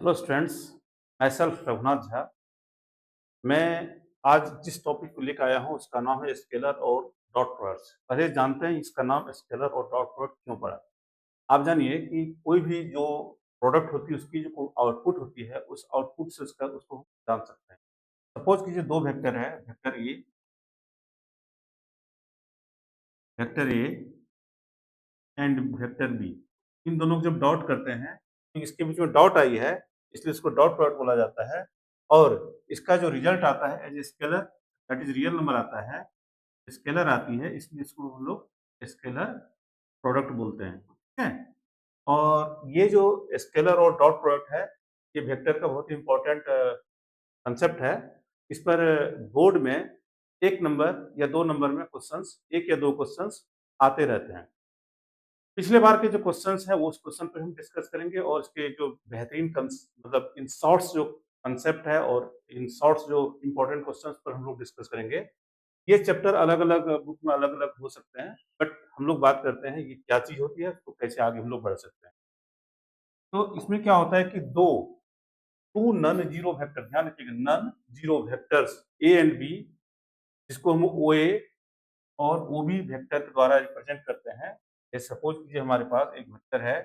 Hello students, my self Raghunath Jha. मैं आज जिस टॉपिक को लेकर आया हूँ उसका नाम है स्केलर और डॉट प्रोडक्ट्स। पहले जानते हैं इसका नाम स्केलर और डॉट प्रोडक्ट क्यों पड़ा। आप जानिए कि कोई भी जो प्रोडक्ट होती है उसकी जो आउटपुट होती है उस आउटपुट से उसको हम जान सकते हैं। सपोज कीजिए दो वेक्टर है, vector a and vector b. इन दोनों को जब डॉट करते हैं तो इसके बीच में डॉट आई है, इसलिए इसको डॉट प्रोडक्ट बोला जाता है। और इसका जो रिजल्ट आता है as a scalar, that is real number आता है, स्केलर आती है, इसलिए इसको हम लोग स्केलर प्रोडक्ट बोलते हैं। ठीक है। और ये जो स्केलर और डॉट प्रोडक्ट है, ये वेक्टर का बहुत ही इंपॉर्टेंट कंसेप्ट है। इस पर बोर्ड में एक नंबर या दो नंबर में क्वेश्चंस, एक या दो क्वेश्चंस आते रहते हैं। पिछले बार के जो क्वेश्चंस हैं वो उस क्वेश्चन पे हम डिस्कस करेंगे और इसके जो बेहतरीन मतलब इन शॉर्ट्स जो कंसेप्ट है और इन शॉर्ट्स जो इंपॉर्टेंट क्वेश्चंस पर हम लोग डिस्कस करेंगे। ये चैप्टर अलग-अलग बुक में अलग-अलग हो सकते हैं, बट हम लोग बात करते हैं ये क्या चीज़ होती है, तो कैसे आगे हम लोग बढ़ सकते हैं। तो इसमें क्या होता है कि दो टू नॉन जीरो वेक्टर, ध्यान रखिएगा, non zero vectors A and B, जिसको हम ओए और ओबी वेक्टर के द्वारा रिप्रेजेंट करते हैं। जैसे सपोज कीजिए हमारे पास एक वेक्टर है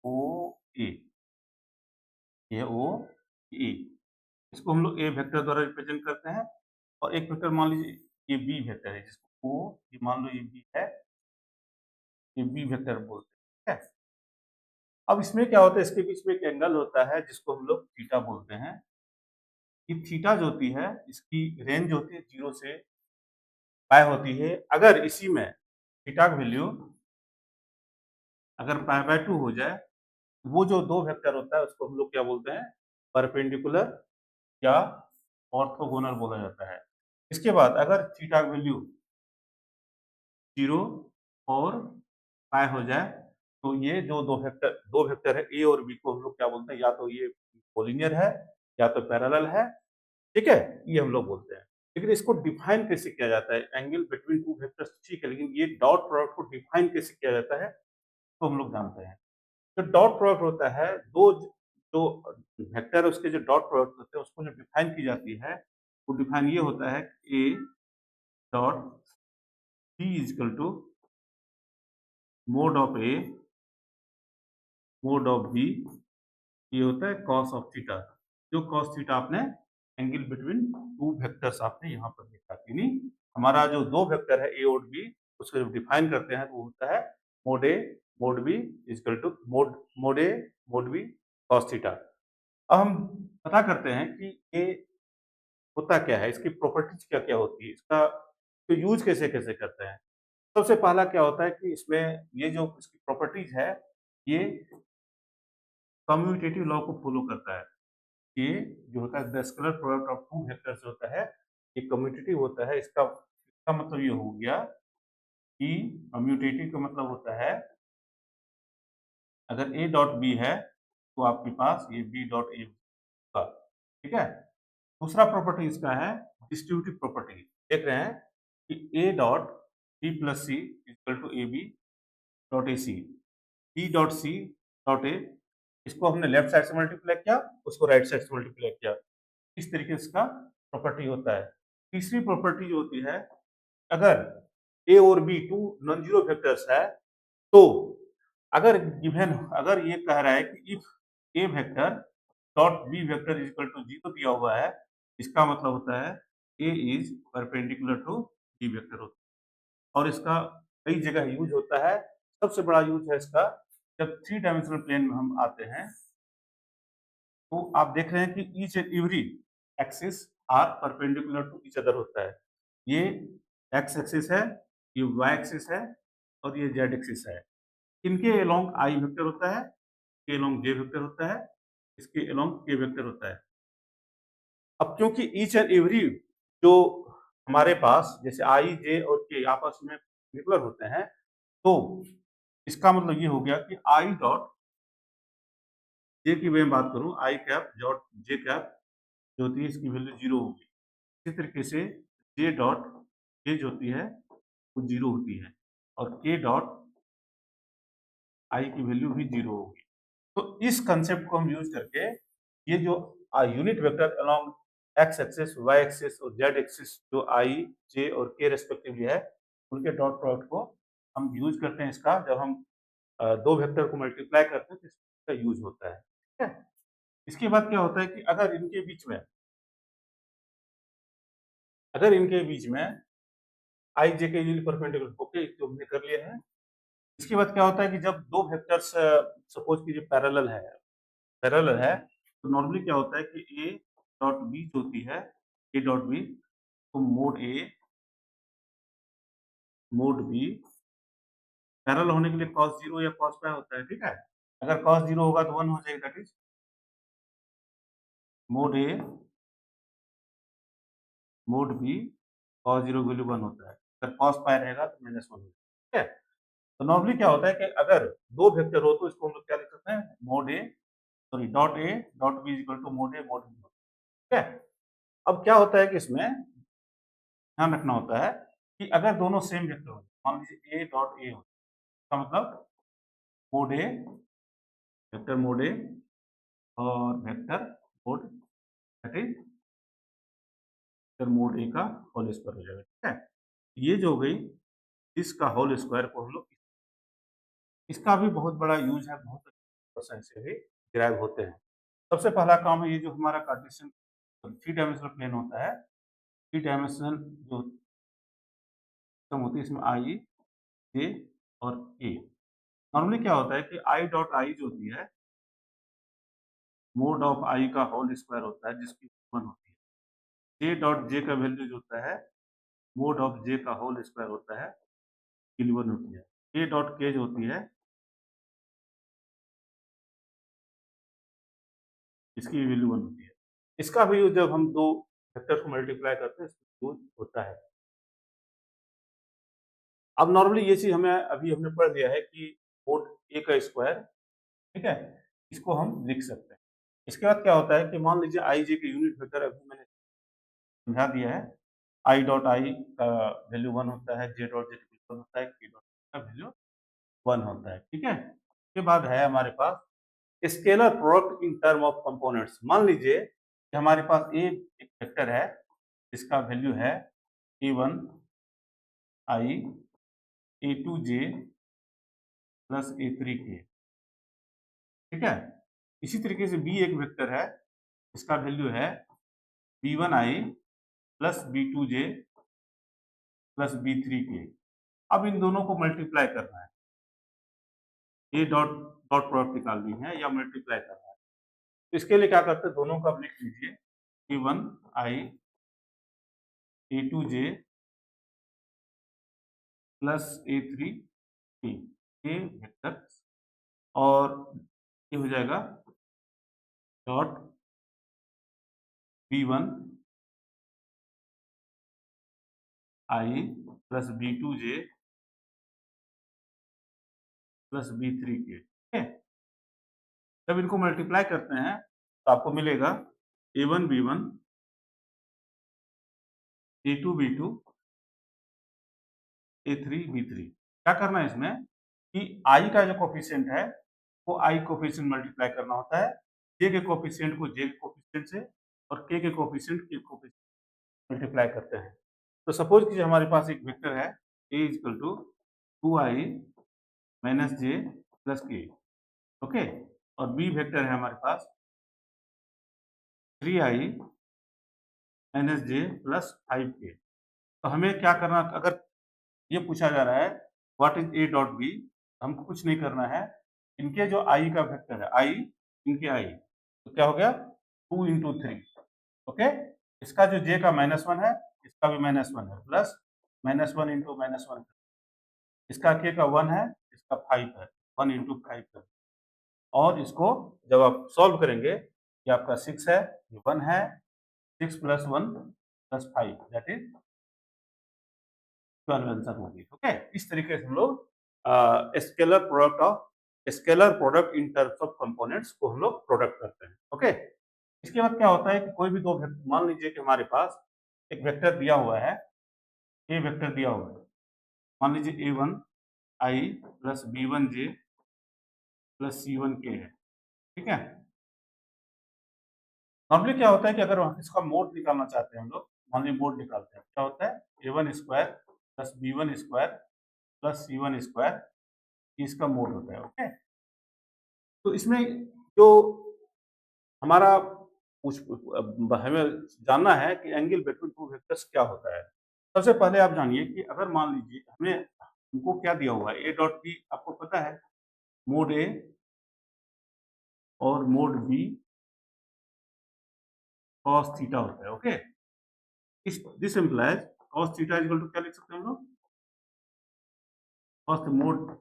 ओ ए, ये ओ ए, इसको हम लोग ए वेक्टर द्वारा रिप्रेजेंट करते हैं। और एक वेक्टर मान लीजिए ये बी वेक्टर है, जिसको ओ, ये मान लो ये बी है, ये बी वेक्टर बोलते हैं। ठीक है। अब इसमें क्या होता है, इसके बीच में एक एंगल होता है जिसको हम लोग थीटा बोलते हैं। ये थीटा जो होती है, इसकी रेंज होती है 0 से पाई होती है। अगर इसी में थीटा की वैल्यू अगर पाई बाय 2 हो जाए, वो जो दो वेक्टर होता है उसको हम लोग क्या बोलते हैं, परपेंडिकुलर या ऑर्थोगोनल बोला जाता है। इसके बाद अगर थीटा की वैल्यू 0 और पाई हो जाए, तो ये जो दो वेक्टर है ए और बी को हम लोग क्या बोलते हैं, या तो ये कोलिनियर है या तो पैरेलल है। ठीक है, ये हम लोग बोलते हैं। लेकिन इसको डिफाइन कैसे किया जाता है, एंगल बिटवीन टू वेक्टर्स ठीक है, लेकिन ये डॉट प्रोडक्ट को डिफाइन कैसे किया जाता है तो हम लोग जानते हैं। जो डॉट प्रोडक्ट होता है, दो जो वेक्टर उसके जो डॉट प्रोडक्ट होते हैं उसको जो डिफाइन की जाती है, वो डिफाइन ये होता है A dot B is equal to mod of A mod of B, ये होता है कॉस ऑफ थीटा। जो कॉस थीटा आपने एंगल बिटवीन टू वेक्टर्स आपने यहाँ पर देखा, यानी हमारा जो दो वेक्टर है ए और बी, उसको जब डिफाइन करते हैं तो वो होता है mod A mod B equal to mod A mod B cos theta. अब हम पता करते हैं कि ये होता क्या है, इसकी प्रॉपर्टीज क्या क्या होती है, इसका तो यूज कैसे कैसे करते हैं। सबसे पहला क्या होता है कि इसमें ये जो इसकी प्रॉपर्टीज है, ये कम्यूटेटिव लॉ को फॉलो करता है। ये जो होता है the scalar product of two vectors होता है, ये कम्यूटेटिव होता है। इसका मतलब ये हो गया कि कम्यूटेटिव का मतलब होता है, अगर ए डॉट बी है तो आपके पास ये बी डॉट ए होगा। ठीक है। दूसरा प्रॉपर्टी इसका है डिस्ट्रीब्यूटिव प्रॉपर्टी। देख रहे हैं कि A dot B plus C equal to A B dot A C, B dot C dot A, इसको हमने लेफ्ट साइड से मल्टीप्लाई किया, उसको राइट साइड से मल्टीप्लाई किया। इस तरीके से इसका प्रॉपर्टी होता है। तीसरी प्रॉपर्टी जो होती है, अगर ए और b two non zero vectors है, तो अगर ये कह रहा है कि if a vector dot b vector is equal to zero दिया हुआ है, इसका मतलब होता है a is perpendicular to b vector होता है। और इसका कई जगह यूज होता है। सबसे बड़ा यूज है इसका जब थ्री डायमेंशनल प्लेन में हम आते हैं, तो आप देख रहे हैं कि each and every axis are perpendicular to each other होता है। ये एक्स एक्सिस है, ये वाई एक्सिस है और ये जेड एक्सिस है। इनके अलोंग आई वेक्टर होता है, के अलोंग जे वेक्टर होता है, इसके अलोंग के वेक्टर होता है। अब क्योंकि ईच एंड एवरी जो हमारे पास जैसे आई जे और के आपस में परपेंडिकुलर होते हैं, तो इसका मतलब ये हो गया कि आई डॉट जे की मैं बात करूं, आई कैप डॉट जे कैप जो होती है इसकी वैल्यू जीरो होगी। इसी तरीके से जे डॉट के जो होती है वो जीरो होती है और के डॉट आई की वैल्यू भी जीरो होगी। तो इस कंसेप्ट को हम यूज करके ये जो unit vector along X axis, Y axis और जेड एक्सिस जो आई, जे और के रेस्पेक्टिवली है, उनके डॉट प्रोडक्ट को हम यूज करते हैं इसका जब हम दो वेक्टर को मल्टीप्लाई करते हैं तो इसका यूज होता है। ठीक है? इसके बाद क्या होता है कि अगर इनके बीच में आई जे के यूनिट परपेंडिकुलर, ओके, तो हमने कर लिया है। इसके बाद क्या होता है कि जब दो वेक्टर्स सपोज कीजिए पैरेलल है तो नॉर्मली क्या होता है कि ए डॉट बी जो होती है, ए डॉट बी, तो मोड बी पैरेलल होने के लिए cos 0 या cos पाई होता है। ठीक है? अगर cos 0 होगा तो 1 हो जाएगा, that is mod A mod B cos 0 value 1 होता है। अगर cos पाई रहेगा तो -1 होगा। ठीक है? तो नॉर्मली क्या होता है कि अगर दो वेक्टर हो तो इसको हम लोग क्या लिख सकते हैं, dot A dot B equal to mod A mod B. ठीक है? अब क्या होता है कि इसमें ध्यान रखना होता है कि अगर दोनों सेम वेक्टर हो, मान लीजिए ए डॉट ए हो, इसका मतलब mod a vector mod a और vector mod, that is vector mod a का होल स्क्वायर हो जाएगा। ठीक है? ये जो हो गई इसका होल स्क्वायर को हम लोग, इसका भी बहुत बड़ा यूज है, बहुत क्वेश्चन से भी डिराइव होते हैं। सबसे पहला काम है ये जो हमारा कार्टेशियन थ्री डायमेंशनल प्लेन होता है, थ्री डायमेंशनल जो सिस्टम होती है इसमें आई, जे और के। नॉर्मली क्या होता है कि आई डॉट आई जो होती है मोड ऑफ आई का होल स्क्वायर होता है जिसकी 1 होती है। जे डॉट जे का वैल्यू जो होता है मोड ऑफ जे का होल स्क्वायर होता है, 1 होती है। के डॉट के जो होती है इसकी वैल्यू 1 होती है। इसका भी यूज जब हम दो वेक्टर को मल्टीप्लाई करते हैं इसका यूज होता है। अब नॉर्मली ये चीज हमें अभी हमने पढ़ लिया है कि मोड ए का स्क्वायर, ठीक है, इसको हम लिख सकते हैं। इसके बाद क्या होता है कि मान लीजिए आई जे के यूनिट वेक्टर अभी मैंने समझा दिया है, आई डॉट आई का वैल्यू 1 होता है, जे डॉट जे का होता है, के डॉट का वैल्यू 1 होता है। ठीक है? उसके बाद है हमारे पास scalar product in term of components. मान लीजिए कि हमारे पास एक वेक्टर है जिसका वैल्यू है a1 आई, a2 जे प्लस a3 के। ठीक है? इसी तरीके से b एक वेक्टर है इसका वैल्यू है b1 आई प्लस b2 जे प्लस b3 के। अब इन दोनों को मल्टीप्लाई करना है, ये डॉट डॉट प्रोडक्ट निकालनी है या मल्टीप्लाई करना है। तो इसके लिए क्या करते हैं, दोनों को आप लिख लीजिए, a1 आई, a2 जे प्लस a3 के, ये वेक्टर, और ये हो जाएगा डॉट b1 आई प्लस b2 जे प्लस b3 के। ठीक है? जब इनको मल्टीप्लाई करते हैं तो आपको मिलेगा a1 b1, a2 b2, a3 b3। क्या करना है इसमें कि i का जो कोफिशिएंट है वो i कोफिशिएंट मल्टीप्लाई करना होता है, j के कोफिशिएंट को j के कोफिशिएंट से और k के कोफिशिएंट के कोफिशिएंट मल्टीप्लाई करते हैं। तो सपोज कीजिए हमारे पास एक वेक्टर है a equal to 2i minus J plus K, okay, और b वेक्टर है हमारे पास 3i minus J plus 5k। तो हमें क्या करना, अगर ये पूछा जा रहा है what is A dot B, हमको कुछ नहीं करना है, इनके जो आई का वेक्टर है आई, इनके आई, तो क्या हो गया 2 इंटू 3, ओके। इसका जो जे का -1 है इसका भी -1 है, प्लस -1 इंटू -1, इसका के का 1 है, इसका 5 है, 1 इंटू 5 है। और इसको जब आप सॉल्व करेंगे ये आपका 6 है, ये 1 है, 6 plus 1 plus 5 that is 12 answer होगी। ओके, इस तरीके से हम लोग scalar product in terms of components को हम लोग प्रोडक्ट करते हैं। ओके, इसके बाद क्या होता है कि कोई भी दो मान लीजिए कि हमारे पास एक वेक्टर दिया हुआ है, ए वेक्टर दिया हुआ है, मान लीजिए a1 आई प्लस b1 जे प्लस c1 के है। ठीक है? नॉर्मली क्या होता है कि अगर इसका मोड निकालना चाहते हैं हम लोग, मान लीजिए मोड निकालते हैं, क्या होता है a1 square plus b1 square plus c1 square, इसका मोड होता है। ओके, तो इसमें जो हमारा हमें जानना है कि एंगल बिटवीन टू वेक्टर्स क्या होता है। सबसे पहले आप जानिए कि अगर मान लीजिए हमें हमको क्या दिया हुआ है, ए डॉट बी आपको पता है, मोड ए और मोड बी कॉस थीटा होता है। ओके, इस this implies cos theta equal to क्या लिख सकते हैं हम लोग, cos mod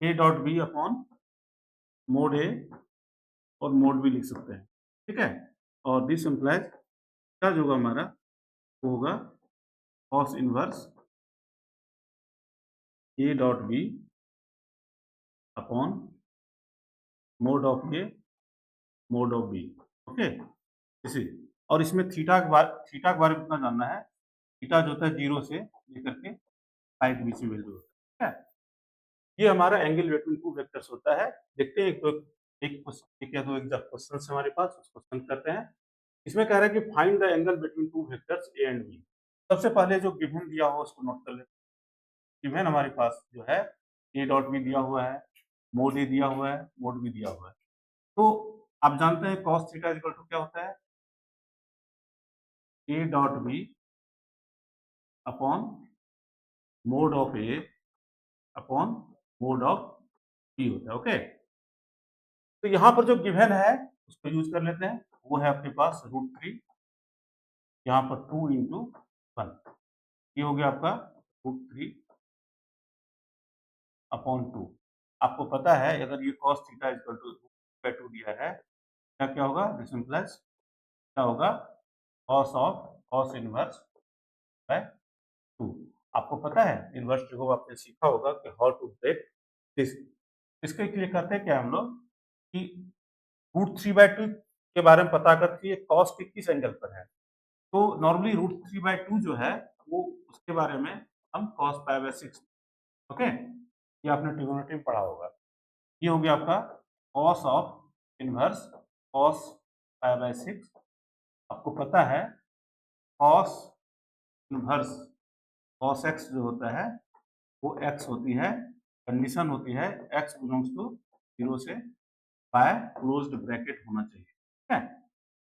a dot B upon mod a और मोड बी लिख सकते हैं। ठीक है, और दिस इम्प्लाइज क्या जो होगा हमारा, वो होगा cos inverse A dot B upon mod of A mod of B. Okay, इसी और इसमें थीटा के बारे में इतना जानना है, थीटा जो होता है 0 से लेकर के पाई के बीच में वैल्यू होता है। ये हमारा एंगल बिटवीन टू वेक्टर्स होता है। देखते हैं एक या दो एग्जाम क्वेश्चन हमारे पास, उसको सॉल्व करते हैं। इसमें कह रहा है कि find the angle between two vectors A and B. सबसे पहले जो गिवन दिया हो उसको नोट कर लेते हैं। गिवन हमारे पास जो है ए डॉट बी दिया हुआ है, मोड ए दिया हुआ है, मोड बी दिया हुआ है। तो आप जानते हैं cos थीटा इक्वल टू क्या होता है, A dot B upon mod of A upon mod of B होता है। ओके, तो यहाँ पर जो गिवन है उसको यूज कर लेते हैं। वो है आपके पास √3, यहाँ पर 2 इंटू 1, ये हो गया आपका √3 अपॉन 2। आपको पता है अगर ये cos थीटा इक्वल टू 2 दिया है, क्या क्या होगा, दिस इम्प्लाइज क्या होगा, cos इनवर्स बाय 2। आपको पता है इनवर्स ट्रिगो आपने सीखा होगा कि हाउ टू ब्रेक दिस। इसके लिए करते हैं क्या हम लोग कि √3/2 के बारे में पता करके ये कॉस के किस एंगल पर है। तो नॉर्मली √3/2 जो है वो उसके बारे में हम cos π/6। ओके, ये आपने ट्रिगोनोमेट्री में पढ़ा होगा। ये हो गया आपका cos ऑफ इनवर्स cos π/6। आपको पता है cos इनवर्स cos x जो होता है वो x होती है, कंडीशन होती है x बिलोंग्स टू 0 से बाय क्लोज्ड ब्रैकेट होना चाहिए। ठीक है,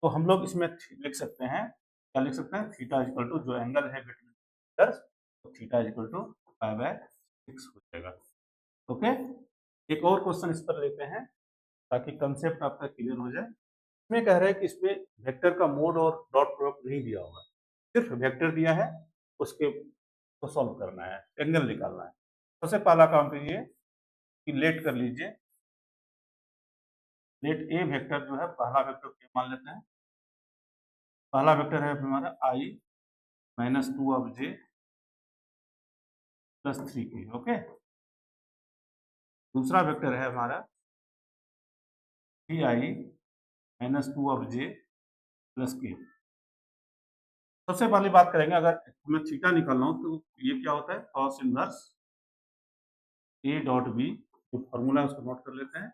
तो हम लोग इसमें लिख सकते हैं, क्या लिख सकते हैं, थीटा इक्वल टू जो एंगल है बिटवीन वेक्टर्स, तो थीटा इक्वल टू π/6 हो जाएगा। ओके, एक और क्वेश्चन इस पर लेते हैं ताकि कंसेप्ट आपका क्लियर हो जाए। इसमें कह रहे हैं कि इसमें वेक्टर का मोड और डॉट प्रोडक्ट नहीं दिया होगा, सिर्फ वेक्टर दिया है, उसके को सॉल्व करना है, एंगल निकालना है। सबसे पहला काम कीजिए कि लेट कर लीजिए, लेट ए वेक्टर जो है पहला वेक्टर क्या मान लेते हैं, पहला वेक्टर है हमारा i -2 of j plus 3k। Okay, दूसरा वेक्टर है हमारा 3i -2 of j plus k। सबसे पहले बात करेंगे, अगर हमें थीटा निकालना हो तो ये क्या होता है, cos inverse a dot b, जो फॉर्मूला है उसको नोट कर लेते हैं,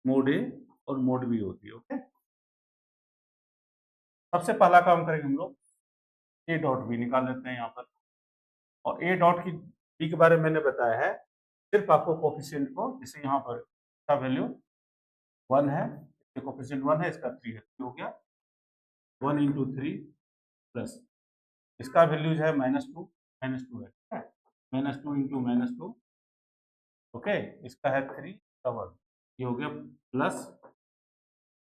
मोड ए और मोड बी होती है। ओके, सबसे पहला काम करेंगे हम लोग ए डॉट बी निकाल लेते हैं यहाँ पर। और ए डॉट की बी के बारे में मैंने बताया है, सिर्फ आपको कोफिशिएंट को, जैसे यहाँ पर इसका वैल्यू 1 है, इसके कोफिशिएंट 1 है, इसका 3 है, तो हो गया 1 इंटू 3 प्लस इसका वैल्यू जो है -2 है, ठीक है, -2 इंटू -2। ओके, इसका है 3 का 1, ये हो गया प्लस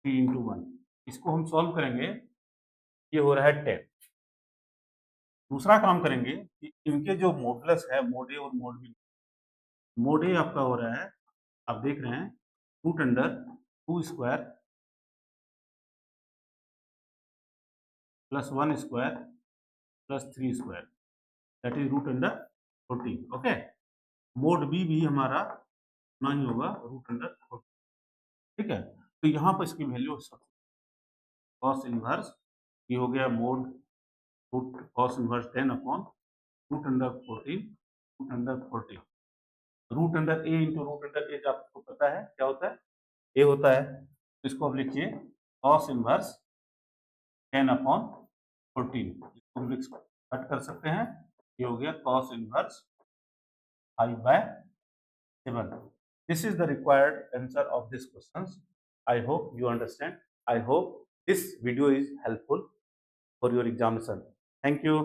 3 इंटू 1। इसको हम सॉल्व करेंगे, ये हो रहा है 10। दूसरा काम करेंगे कि इनके जो मॉडुलस है मोड ए और मोड बी, मोड ए आपका हो रहा है, आप देख रहे हैं, √2 square plus 1 square plus 3 square, that is √14। Okay, mod B भी हमारा ना ही होगा √14। ठीक है, तो यहाँ पर इसकी वैल्यू कॉस इनवर्स, ये हो गया mod root cos inverse 10 upon √14 root under a into root under a, आपको पता है क्या होता है, ए होता है, इसको आप लिखिए cos इनवर्स 10/14, इसको हम कट कर सकते हैं, ये हो गया cos inverse 5/7. This is the required answer of this questions. I hope you understand. I hope this video is helpful for your examination. Thank you.